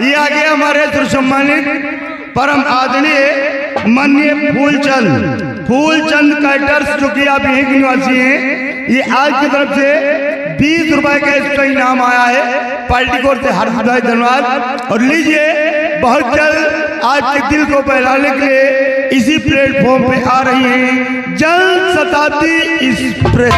ये आगे हमारे सम्मानित परम आदरणीय माननीय फूलचंद कैटर्स, जो कि आप यहीं के निवासी हैं। ये आज की तरफ से 20 रुपए का इसका इनाम आया है। पार्टी की ओर से हार्दिक धन्यवाद। और लीजिए, बहुत जल्द आपके दिल को बहलाने के लिए इसी प्लेटफॉर्म पे आ रही हैं जन शताब्दी एक्सप्रेस।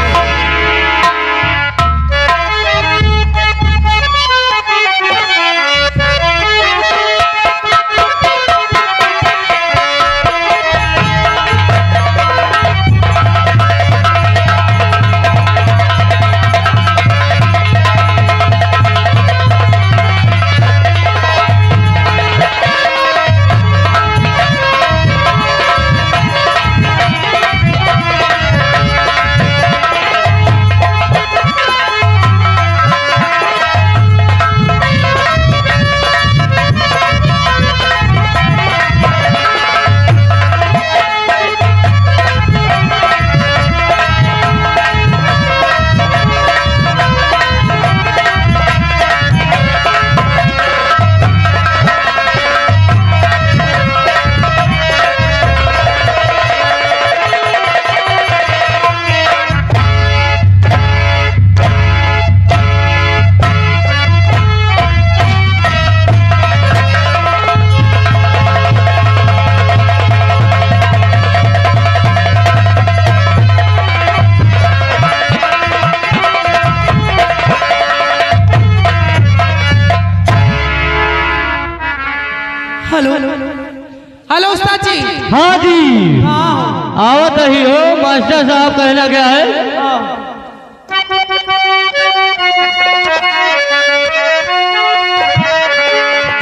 हेलो उस्ताद जी। हाँ जी, आवत ही हो। मास्टर साहब कहना क्या है?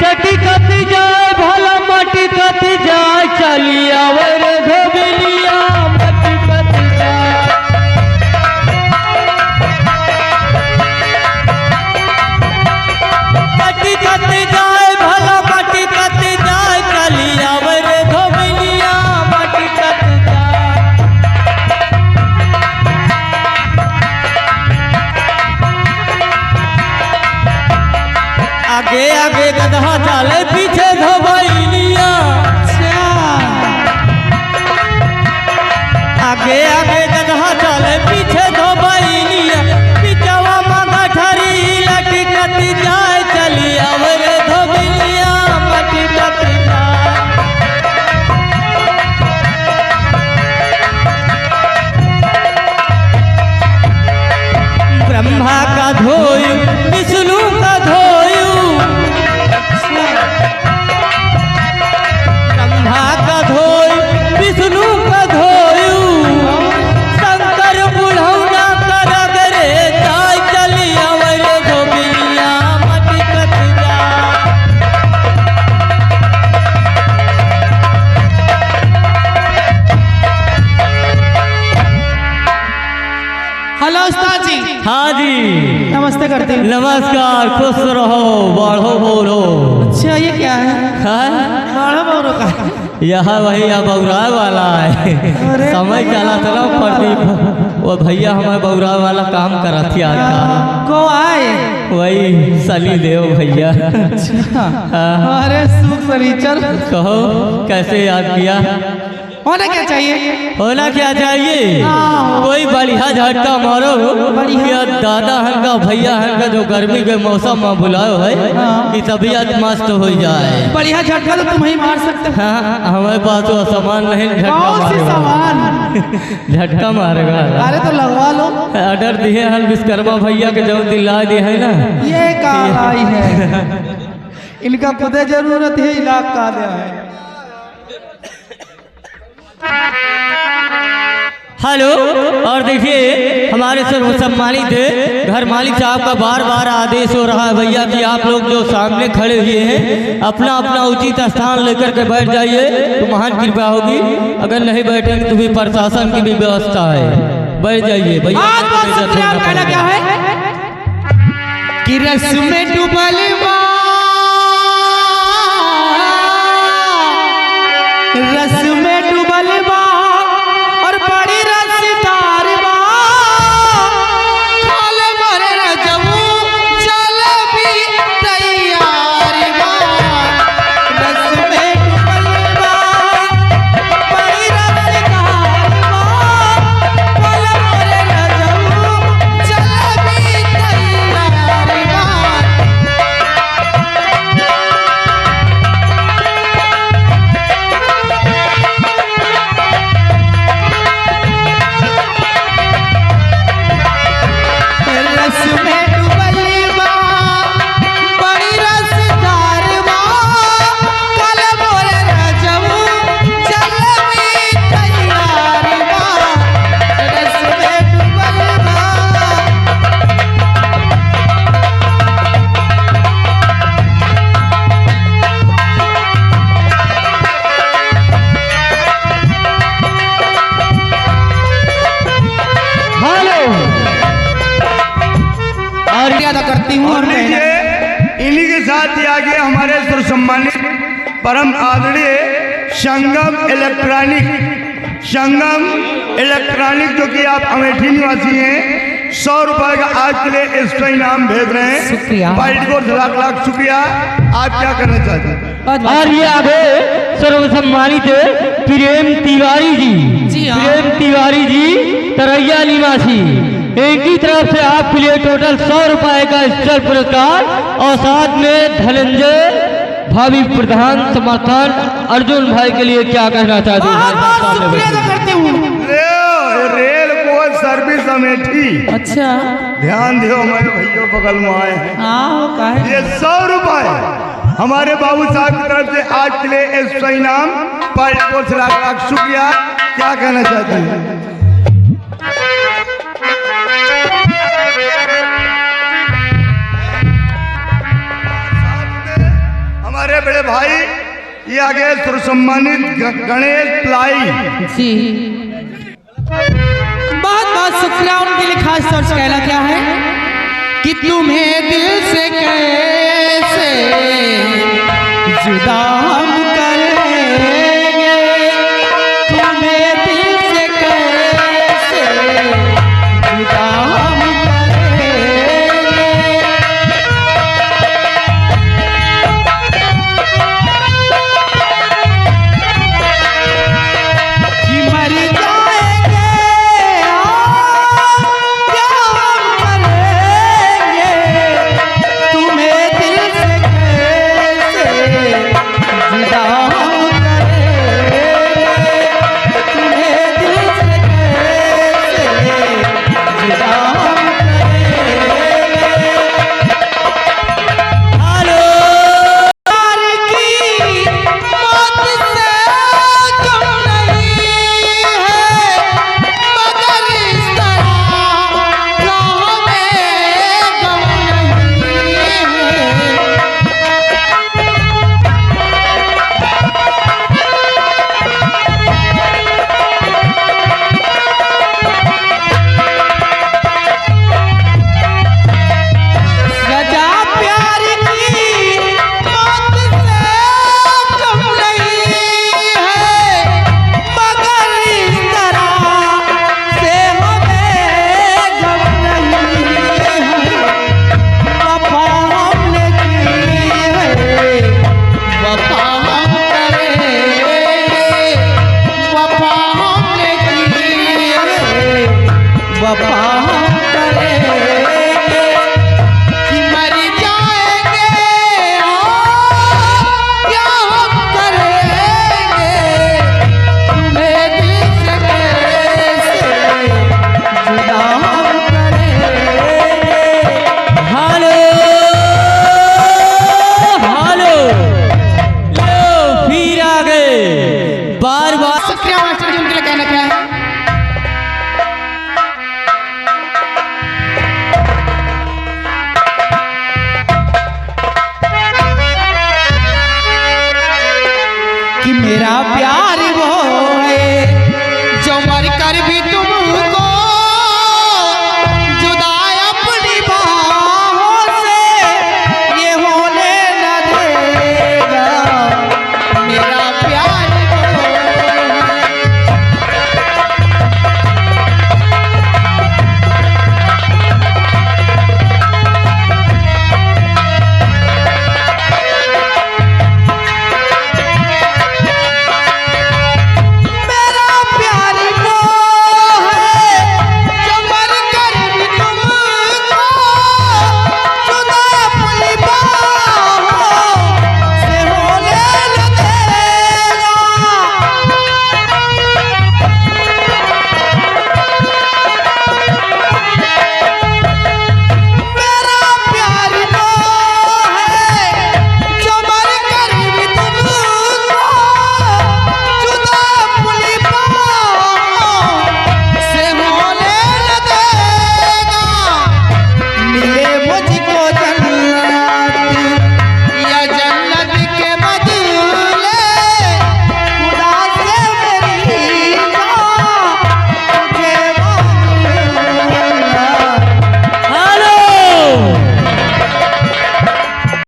चटी कती जाए भला मटी कती जाए, चली आवर धोबिलिया मटी कती जाए। चटी कती जाए भला मटी कती जाए, चली आवर धोबिलिया मटी कती जाए। आगे आगे गधा चाले पीछे धोबैलिया, आगे आगे गधा चाले पीछे धोबैलिया, पिछवा मांगा ठरी लटी कती जाए, चली अवर धोबैलिया मटी कती जाए। ब्रह्मा का धोयु विष्णु का धोयु, ब्रह्मा का धोयु विष्णु का धोयु, शंकर बुढ़ौना कर रे जाय, चली अवर धोबिलिया मटी कती जाए। हेलो उस्ताद जी। हाँ जी, नमस्ते करते हैं। नमस्कार, खुश रहो, बढ़ो बोलो। अच्छा, ये क्या है? बड़ा बौरो का यह वही बौराए वाला है। समय चला था ना प्रदीप, वो भैया हमारे बौराए वाला काम करा थी आज का। को आए वही सली देव भैया। अरे सुख सरीचर, कहो कैसे याद किया? होना क्या चाहिए? होना क्या चाहिए? कोई बढ़िया झटका मारो या दादा हनका भैया हनका जो गर्मी के मौसम में बुलायो है कि तबीयत मस्त हो जाए। बढ़िया झटका तो तुम ही मार सकते हो। हाँ, हमारे पास तो सामान नहीं झटका मारेगा। अरे तो लगवा लो। ऑर्डर दिए हन विश्वकर्मा भैया के जो दिला दिए है ना, ये कालाई है, इनका खुदे जरूरत है, इलाका है। हेलो, और देखिए हमारे सर्वसम्मानित घर मालिक साहब का बार बार आदेश हो रहा है भैया कि आप लोग जो सामने खड़े हुए हैं अपना अपना उचित स्थान लेकर के बैठ जाइए तो महान कृपा होगी। अगर नहीं बैठेंगे तो भी प्रशासन की भी व्यवस्था है, बैठ जाइए भैया। क्या है कि रस में डूबल रस में डूबल बा और बड़ी रसदार बा, खाल मरे रजबू चल भी तैयार बा। आगे हमारे सर्वसम्मानित परम आदरणीय संगम इलेक्ट्रॉनिक जो कि आप अमेठी निवासी हैं, 100 रुपए का आज के लिए एक्स्ट्रा इनाम भेज रहे हैं। शुक्रिया। पार्टी को लाख लाख शुक्रिया। आप क्या करना चाहते हैं? और ये आगे सर्वसम्मानित प्रेम तिवारी जी, जी हाँ। प्रेम तिवारी जी तरैया निवासी, इनकी तरफ से आपके लिए टोटल 100 रुपए का स्पेशल पुरस्कार और साथ में धनंजय भावी प्रधान समर्थन अर्जुन भाई के लिए क्या कहना चाहते बहुत शुक्रिया अदा करती हूँ। रेल कोच सर्विस अमेठी, अच्छा ध्यान दियो हमारे भैया बगल में आए हैं। हाँ काहे ये 100 रुपए हमारे बाबू साहब की तरफ से आज के लिए एक्स्ट्रा इनाम, पार्टी को से लाख लाख शुक्रिया। क्या कहना चाहते हैं? हमारे बड़े भाई ये आगे सर्वसम्मानित गणेश प्लाई जी, बहुत बहुत शुक्रिया उनके लिए। खास तौर से कहना क्या है कि तुम्हें दिल से कैसे जुदा हम करेंगे, तुम्हें दिल से कैसे जुदा हम करेंगे। कि मर जाएंगे क्या हम करेंगे, तुम्हें दिल से कैसे जुदा हम करेंगे, तुम्हें दिल से कैसे जुदा हम करेंगे। हेलो प्यार की मौत से कम नहीं है, मगर इस तरह का हमें गम नहीं है। सजा प्यार की मौत से कम नहीं है, मगर इस तरह से हमें गम नहीं है। वफा हमने की है, वफा हम करेंगे, वफा हमने की है, वफा हम करेंगे। कि मर जाएंगे क्या हम करेंगे, तुम्हें दिल से कैसे जुदा हम करेंगे। हेलो हेलो लो फिर आ गए बार बार। शुक्रिया मास्टर जी, उनके लिए कहना क्या है? कि मेरा प्यार